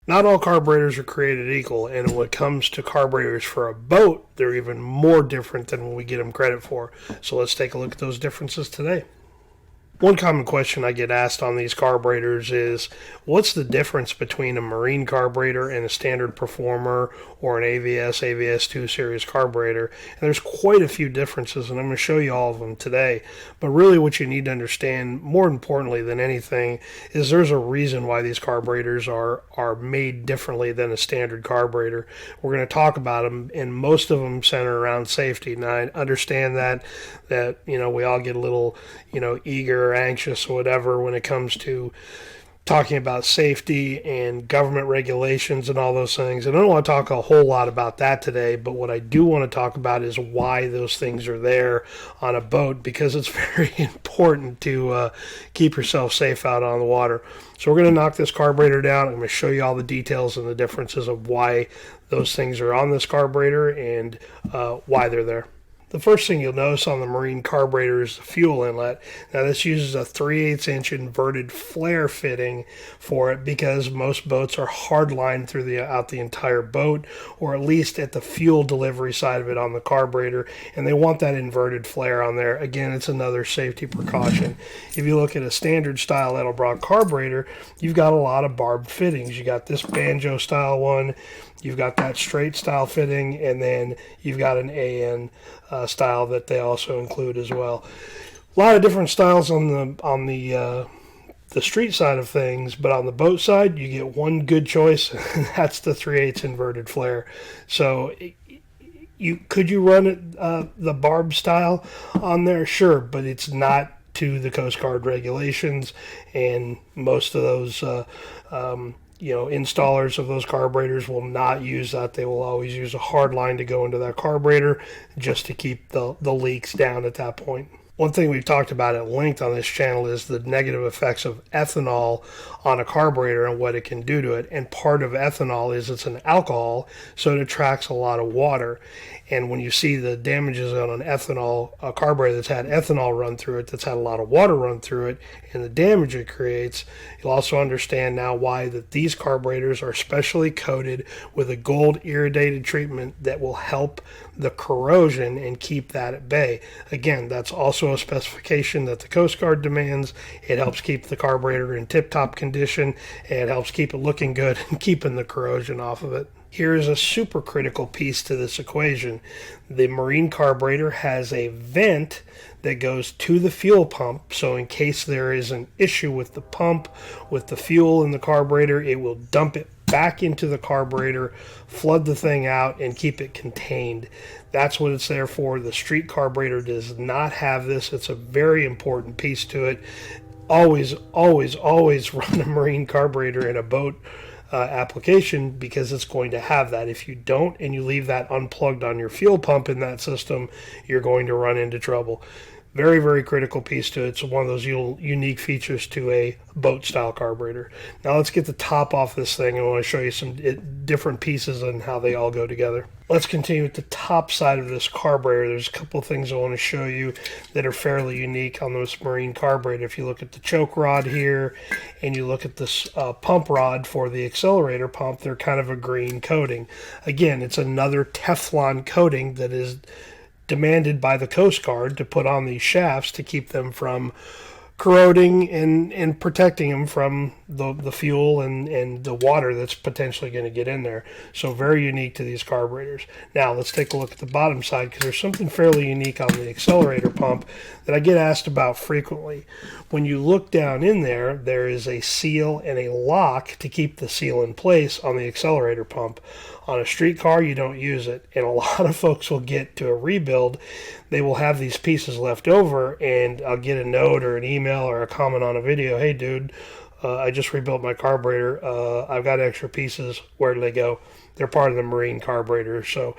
Not all carburetors are created equal, and when it comes to carburetors for a boat, they're even more different than what we get them credit for. So let's take a look at those differences today. One common question I get asked on these carburetors is, what's the difference between a marine carburetor and a standard performer or an AVS 2 series carburetor? And there's quite a few differences, and I'm going to show you all of them today. But really what you need to understand, more importantly than anything, is there's a reason why these carburetors are made differently than a standard carburetor. We're going to talk about them, and most of them center around safety. Now, I understand that we all get a little, eager or anxious or whatever when it comes to talking about safety and government regulations and all those things. And I don't want to talk a whole lot about that today, but what I do want to talk about is why those things are there on a boat, because it's very important to keep yourself safe out on the water. So we're going to knock this carburetor down. I'm going to show you all the details and the differences of why those things are on this carburetor and why they're there. The first thing you'll notice on the marine carburetor is the fuel inlet. Now this uses a 3/8" inverted flare fitting for it because most boats are hardlined throughout the entire boat, or at least at the fuel delivery side of it on the carburetor, and they want that inverted flare on there. Again, it's another safety precaution. If you look at a standard style Edelbrock carburetor, you've got a lot of barbed fittings. You got this banjo style one, you've got that straight style fitting, and then you've got an AN style that they also include as well. A lot of different styles on the street side of things, but on the boat side, you get one good choice, and that's the 3/8 inverted flare. So could you run it the barb style on there? Sure, but it's not to the Coast Guard regulations, and most of those installers of those carburetors will not use that. They will always use a hard line to go into that carburetor just to keep the leaks down at that point. One thing we've talked about at length on this channel is the negative effects of ethanol on a carburetor and what it can do to it. And part of ethanol is it's an alcohol, so it attracts a lot of water. And when you see the damages on a carburetor that's had ethanol run through it, that's had a lot of water run through it, and the damage it creates, you'll also understand now why that these carburetors are specially coated with a gold irradiated treatment that will help the corrosion and keep that at bay. Again, that's also a specification that the Coast Guard demands. It helps keep the carburetor in tip-top condition, and it helps keep it looking good and keeping the corrosion off of it. Here is a super critical piece to this equation. The marine carburetor has a vent that goes to the fuel pump, so in case there is an issue with the pump, with the fuel in the carburetor, it will dump it back into the carburetor, flood the thing out, and keep it contained. That's what it's there for. The street carburetor does not have this. It's a very important piece to it. Always, always, always run a marine carburetor in a boat application, because it's going to have that. If you don't and you leave that unplugged on your fuel pump in that system, you're going to run into trouble. Very, very critical piece to it. It's one of those unique features to a boat style carburetor. Now let's get the top off this thing. I want to show you some different pieces and how they all go together. Let's continue with the top side of this carburetor. There's a couple of things I want to show you that are fairly unique on this marine carburetor. If you look at the choke rod here and you look at this pump rod for the accelerator pump, they're kind of a green coating. Again, it's another Teflon coating that is demanded by the Coast Guard to put on these shafts to keep them from corroding and protecting them from the fuel and the water that's potentially going to get in there. So very unique to these carburetors. Now let's take a look at the bottom side, because there's something fairly unique on the accelerator pump that I get asked about frequently. When you look down in there, there is a seal and a lock to keep the seal in place on the accelerator pump. On a street car, you don't use it, and a lot of folks will get to a rebuild, they will have these pieces left over, and I'll get a note or an email or a comment on a video, hey dude, I just rebuilt my carburetor, I've got extra pieces, where do they go? They're part of the marine carburetor. So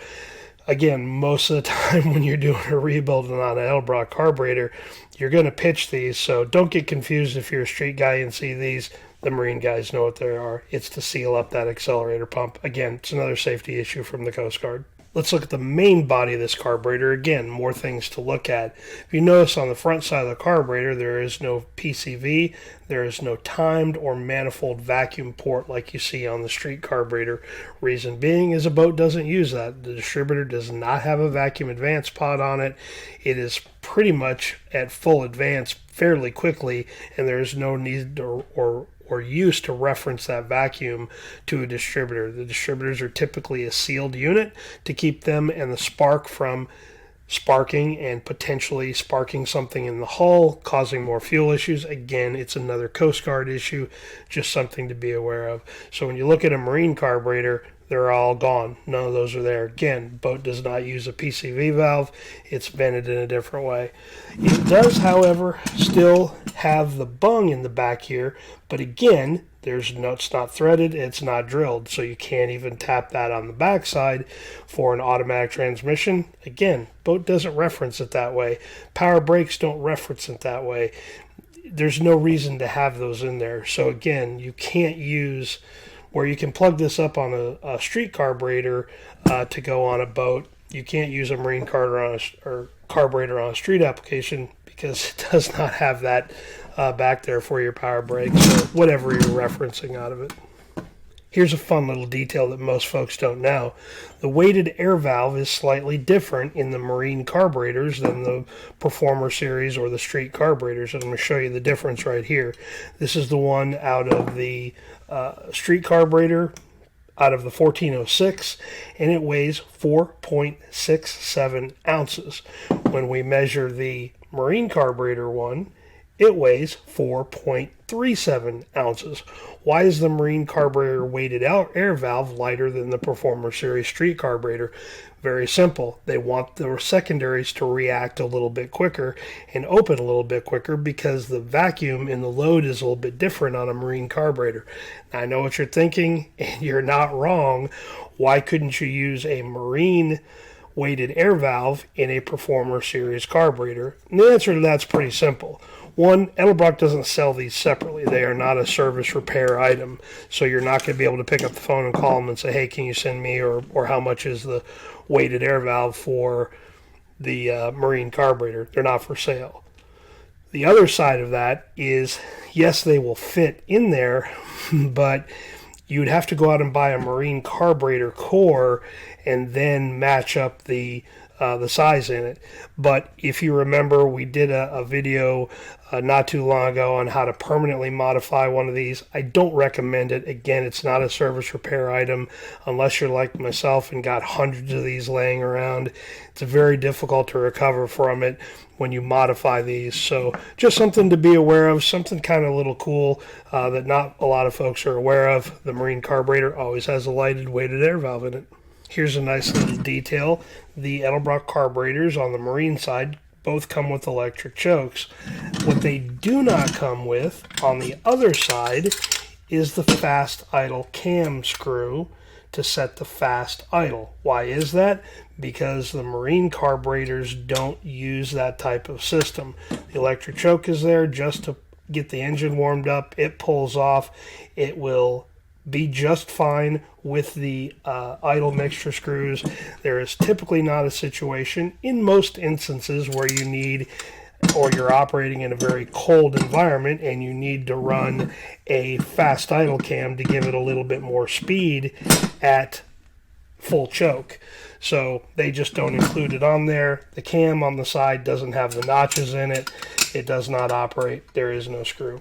again, most of the time when you're doing a rebuild on an Edelbrock carburetor, you're going to pitch these, so don't get confused if you're a street guy and see these. The marine guys know what they are. It's to seal up that accelerator pump. Again, it's another safety issue from the Coast Guard. Let's look at the main body of this carburetor. Again, more things to look at. If you notice on the front side of the carburetor, there is no PCV, there is no timed or manifold vacuum port like you see on the street carburetor. Reason being is a boat doesn't use that. The distributor does not have a vacuum advance pod on it. It is pretty much at full advance fairly quickly, and there is no need or use to reference that vacuum to a distributor. The distributors are typically a sealed unit to keep them and the spark from sparking and potentially sparking something in the hull, causing more fuel issues. Again, it's another Coast Guard issue, just something to be aware of. So when you look at a marine carburetor, they're all gone. None of those are there. Again, boat does not use a PCV valve. It's vented in a different way. It does, however, still have the bung in the back here, but again, it's not threaded, it's not drilled, so you can't even tap that on the backside for an automatic transmission. Again, boat doesn't reference it that way. Power brakes don't reference it that way. There's no reason to have those in there. So again, you can't use where you can plug this up on a street carburetor to go on a boat. You can't use a marine carburetor on a street application because it does not have that back there for your power brakes or whatever you're referencing out of it. Here's a fun little detail that most folks don't know. The weighted air valve is slightly different in the marine carburetors than the Performer series or the street carburetors. And I'm going to show you the difference right here. This is the one out of the street carburetor, out of the 1406, and it weighs 4.67 ounces. When we measure the marine carburetor one, it weighs 4.37 ounces. Why is the marine carburetor weighted air valve lighter than the Performer series street carburetor? Very simple. They want the secondaries to react a little bit quicker and open a little bit quicker because the vacuum in the load is a little bit different on a marine carburetor. Now, I know what you're thinking, and you're not wrong. Why couldn't you use a marine weighted air valve in a Performer series carburetor? And the answer to that's pretty simple. One, Edelbrock doesn't sell these separately. They are not a service repair item. So you're not going to be able to pick up the phone and call them and say, hey, can you send me, or how much is the weighted air valve for the marine carburetor? They're not for sale. The other side of that is, yes, they will fit in there, but you'd have to go out and buy a marine carburetor core and then match up the size in it. But if you remember, we did a video not too long ago on how to permanently modify one of these. I don't recommend it. Again, it's not a service repair item unless you're like myself and got hundreds of these laying around. It's very difficult to recover from it when you modify these. So just something to be aware of, something kind of a little cool that not a lot of folks are aware of. The marine carburetor always has a lighted weighted air valve in it. Here's a nice little detail. The Edelbrock carburetors on the marine side both come with electric chokes. What they do not come with on the other side is the fast idle cam screw to set the fast idle. Why is that? Because the marine carburetors don't use that type of system. The electric choke is there just to get the engine warmed up. It pulls off. It will be just fine with the idle mixture screws. There is typically not a situation in most instances where you need, or you're operating in a very cold environment and you need to run a fast idle cam to give it a little bit more speed at full choke. So they just don't include it on there. The cam on the side doesn't have the notches in it. It does not operate. There is no screw.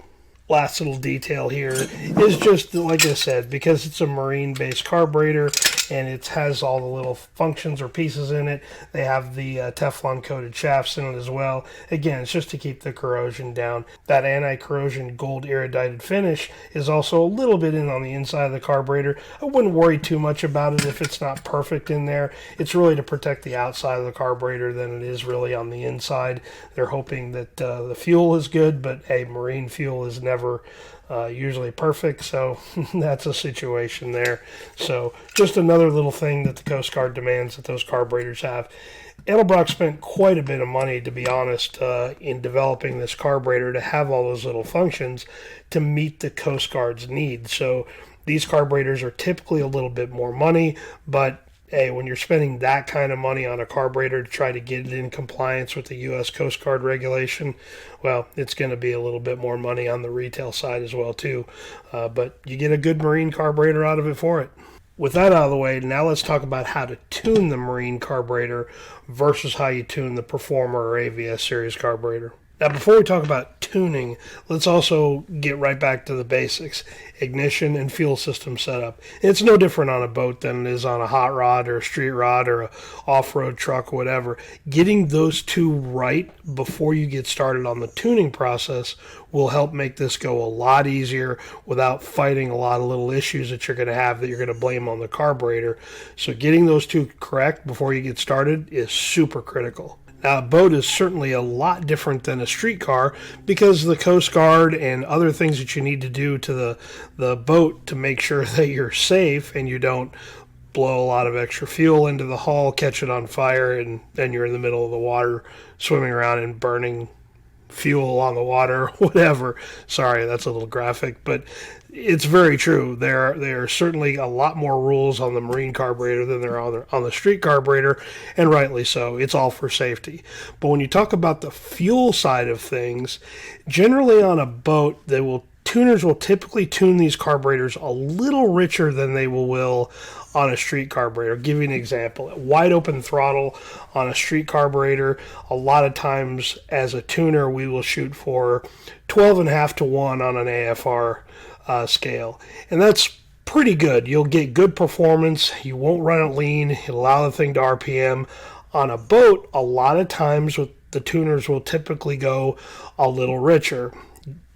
Last little detail here is just, like I said, because it's a marine-based carburetor and it has all the little functions or pieces in it, they have the Teflon-coated shafts in it as well. Again, it's just to keep the corrosion down. That anti-corrosion gold iridized finish is also a little bit in on the inside of the carburetor. I wouldn't worry too much about it if it's not perfect in there. It's really to protect the outside of the carburetor than it is really on the inside. They're hoping that the fuel is good, but hey, marine fuel is never usually perfect, so that's a situation there. So just another little thing that the Coast Guard demands that those carburetors have. Edelbrock spent quite a bit of money, to be honest, in developing this carburetor to have all those little functions to meet the Coast Guard's needs. So these carburetors are typically a little bit more money, but hey, when you're spending that kind of money on a carburetor to try to get it in compliance with the U.S. Coast Guard regulation, well, it's going to be a little bit more money on the retail side as well too. But you get a good marine carburetor out of it for it. With that out of the way, now let's talk about how to tune the marine carburetor versus how you tune the Performer or AVS series carburetor. Now, before we talk about tuning, let's also get right back to the basics: ignition and fuel system setup. It's no different on a boat than it is on a hot rod or a street rod or a off-road truck or whatever. Getting those two right before you get started on the tuning process will help make this go a lot easier without fighting a lot of little issues that you're going to have that you're going to blame on the carburetor. So getting those two correct before you get started is super critical. Now, a boat is certainly a lot different than a street car because the Coast Guard and other things that you need to do to the boat to make sure that you're safe and you don't blow a lot of extra fuel into the hull, catch it on fire, and then you're in the middle of the water swimming around and burning fuel on the water, whatever. Sorry, that's a little graphic, but it's very true. There are certainly a lot more rules on the marine carburetor than there are on the street carburetor, and rightly so. It's all for safety. But when you talk about the fuel side of things, generally on a boat, tuners will typically tune these carburetors a little richer than they will on a street carburetor. I'll give you an example. At wide open throttle on a street carburetor, a lot of times as a tuner, we will shoot for 12.5 to 1 on an AFR scale. And that's pretty good. You'll get good performance. You won't run it lean. It'll allow the thing to RPM. On a boat, a lot of times the tuners will typically go a little richer.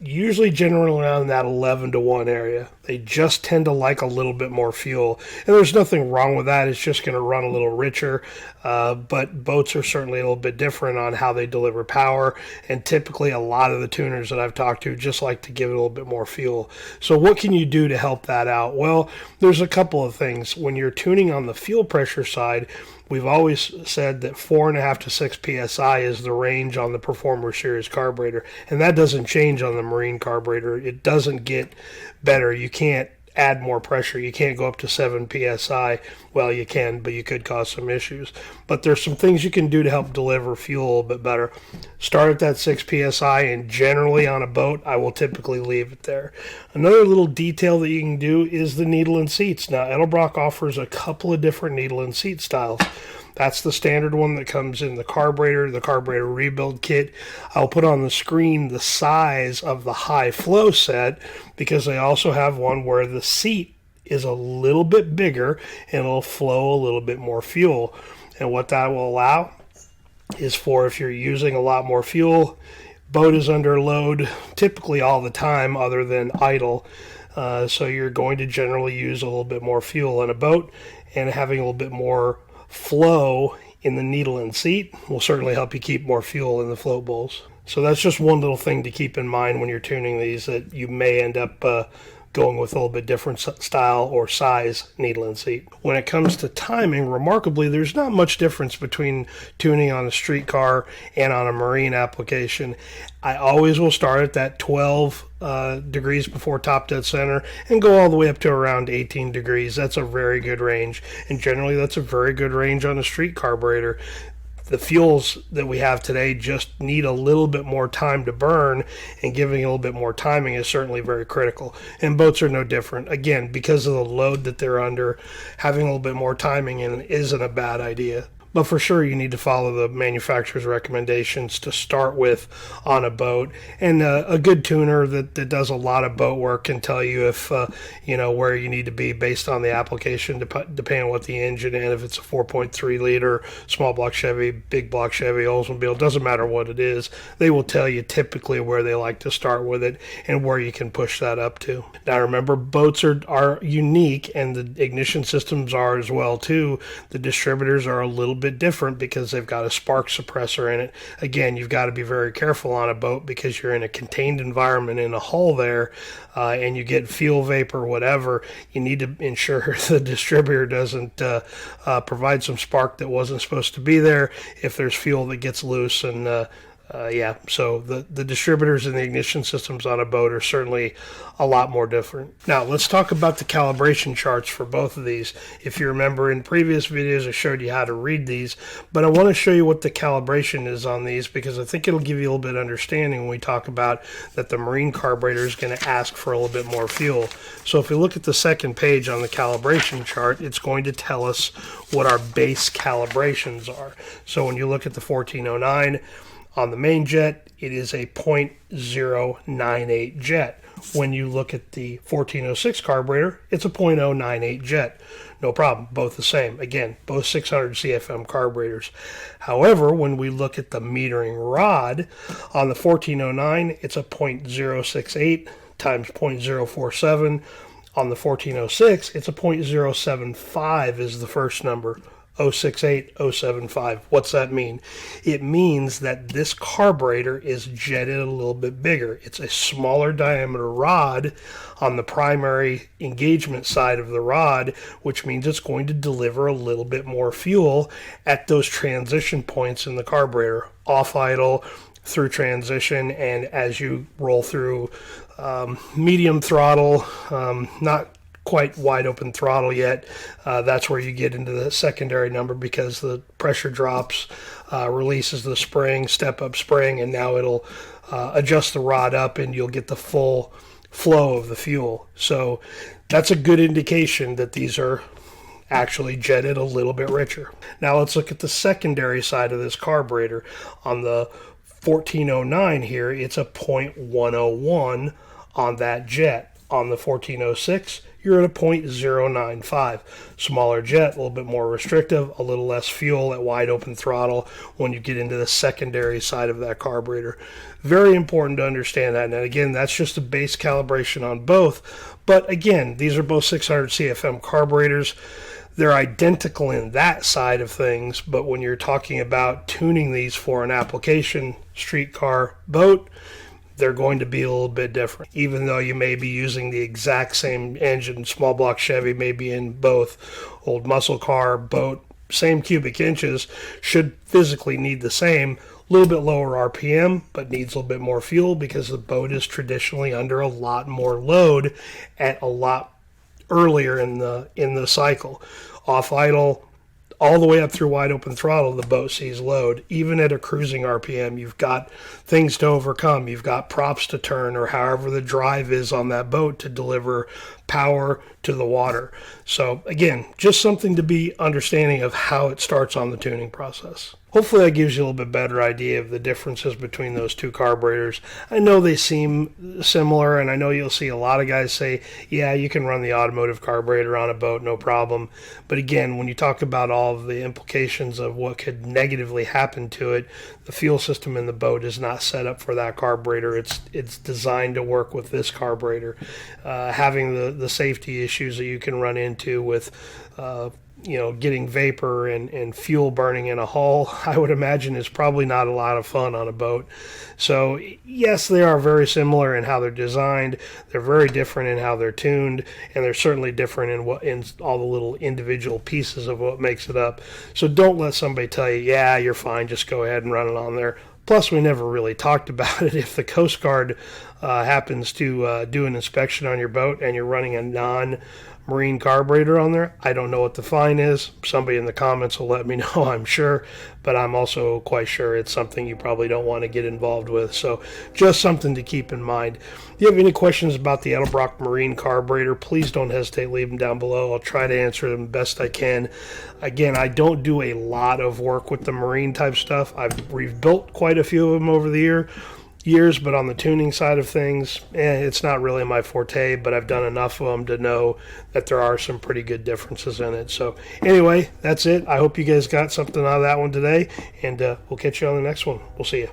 Usually generally around that 11 to 1 area. They just tend to like a little bit more fuel. And there's nothing wrong with that. It's just going to run a little richer. But boats are certainly a little bit different on how they deliver power. And typically a lot of the tuners that I've talked to just like to give it a little bit more fuel. So what can you do to help that out? Well, there's a couple of things. When you're tuning on the fuel pressure side, we've always said that 4.5 to 6 psi is the range on the Performer Series carburetor, and that doesn't change on the marine carburetor. It doesn't get better. You can't add more pressure. You can't go up to 7 psi. Well, you can, but you could cause some issues. But there's some things you can do to help deliver fuel a little bit better. Start at that 6 psi, and generally on a boat, I will typically leave it there. Another little detail that you can do is the needle and seats. Now, Edelbrock offers a couple of different needle and seat styles. That's the standard one that comes in the carburetor rebuild kit. I'll put on the screen the size of the high flow set because they also have one where the seat is a little bit bigger and it'll flow a little bit more fuel. And what that will allow is for if you're using a lot more fuel, boat is under load typically all the time other than idle. So you're going to generally use a little bit more fuel in a boat, and having a little bit more flow in the needle and seat will certainly help you keep more fuel in the float bowls. So that's just one little thing to keep in mind when you're tuning these, that you may end up going with a little bit different style or size needle and seat. When it comes to timing, remarkably, there's not much difference between tuning on a street car and on a marine application. I always will start at that 12 degrees before top dead center and go all the way up to around 18 degrees. That's a very good range, and generally that's a very good range on a street carburetor. The fuels that we have today just need a little bit more time to burn, and giving a little bit more timing is certainly very critical. And boats are no different. Again, because of the load that they're under, having a little bit more timing in isn't a bad idea. But for sure, you need to follow the manufacturer's recommendations to start with on a boat. And a good tuner that does a lot of boat work can tell you if, where you need to be based on the application, depending on what the engine and if it's a 4.3 liter, small block Chevy, big block Chevy, Oldsmobile, doesn't matter what it is. They will tell you typically where they like to start with it and where you can push that up to. Now remember, boats are unique, and the ignition systems are as well too. The distributors are a little bit different because they've got a spark suppressor in it. Again, you've got to be very careful on a boat because you're in a contained environment in a hull there, and you get fuel vapor, whatever. You need to ensure the distributor doesn't provide some spark that wasn't supposed to be there if there's fuel that gets loose and Yeah, so the distributors and the ignition systems on a boat are certainly a lot more different. Now, let's talk about the calibration charts for both of these. If you remember, in previous videos, I showed you how to read these, but I want to show you what the calibration is on these because I think it'll give you a little bit of understanding when we talk about that the marine carburetor is going to ask for a little bit more fuel. So if we look at the second page on the calibration chart, it's going to tell us what our base calibrations are. So when you look at the 1409, on the main jet, it is a 0.098 jet. When you look at the 1406 carburetor, it's a 0.098 jet. No problem, both the same. Again, both 600 CFM carburetors. However, when we look at the metering rod, on the 1409, it's a 0.068 times 0.047. On the 1406, it's a 0.075 is the first number. 068075. What's that mean? It means that this carburetor is jetted a little bit bigger. It's a smaller diameter rod on the primary engagement side of the rod, which means it's going to deliver a little bit more fuel at those transition points in the carburetor, off idle, through transition, and as you roll through medium throttle, not quite wide open throttle yet. That's where you get into the secondary number because the pressure drops, releases the spring, step up spring, and now it'll adjust the rod up and you'll get the full flow of the fuel. So that's a good indication that these are actually jetted a little bit richer. Now let's look at the secondary side of this carburetor. On the 1409 here, it's a 0.101 on that jet. On the 1406, you're at a 0.095. Smaller jet, a little bit more restrictive, a little less fuel at wide open throttle when you get into the secondary side of that carburetor. Very important to understand that. And again, that's just a base calibration on both. But again, these are both 600 CFM carburetors. They're identical in that side of things, but when you're talking about tuning these for an application, street car, boat, they're going to be a little bit different. Even though you may be using the exact same engine, small block Chevy may be in both, old muscle car, boat, same cubic inches, should physically need the same, a little bit lower RPM, but needs a little bit more fuel because the boat is traditionally under a lot more load at a lot earlier in the cycle. Off idle, all the way up through wide open throttle, the boat sees load. Even at a cruising RPM, you've got things to overcome. You've got props to turn, or however the drive is on that boat to deliver power to the water. So again, just something to be understanding of how it starts on the tuning process. Hopefully that gives you a little bit better idea of the differences between those two carburetors. I know they seem similar, and I know you'll see a lot of guys say, yeah, you can run the automotive carburetor on a boat, no problem. But again, when you talk about all of the implications of what could negatively happen to it, the fuel system in the boat is not set up for that carburetor. It's designed to work with this carburetor. Having the safety issues that you can run into with getting vapor and fuel burning in a hull, I would imagine is probably not a lot of fun on a boat. So yes, they are very similar in how they're designed. They're very different in how they're tuned, and they're certainly different in all the little individual pieces of what makes it up. So don't let somebody tell you, yeah, you're fine, just go ahead and run it on there. Plus, we never really talked about it. If the Coast Guard happens to do an inspection on your boat and you're running a non-marine carburetor on there, I don't know what the fine is. Somebody in the comments will let me know, I'm sure. But I'm also quite sure it's something you probably don't want to get involved with. So just something to keep in mind. If you have any questions about the Edelbrock Marine carburetor, please don't hesitate to leave them down below. I'll try to answer them best I can. Again, I don't do a lot of work with the marine type stuff. I've rebuilt quite a few of them over the years, but on the tuning side of things, it's not really my forte, but I've done enough of them to know that there are some pretty good differences in it. So anyway, that's it. I hope you guys got something out of that one today, and we'll catch you on the next one. We'll see you.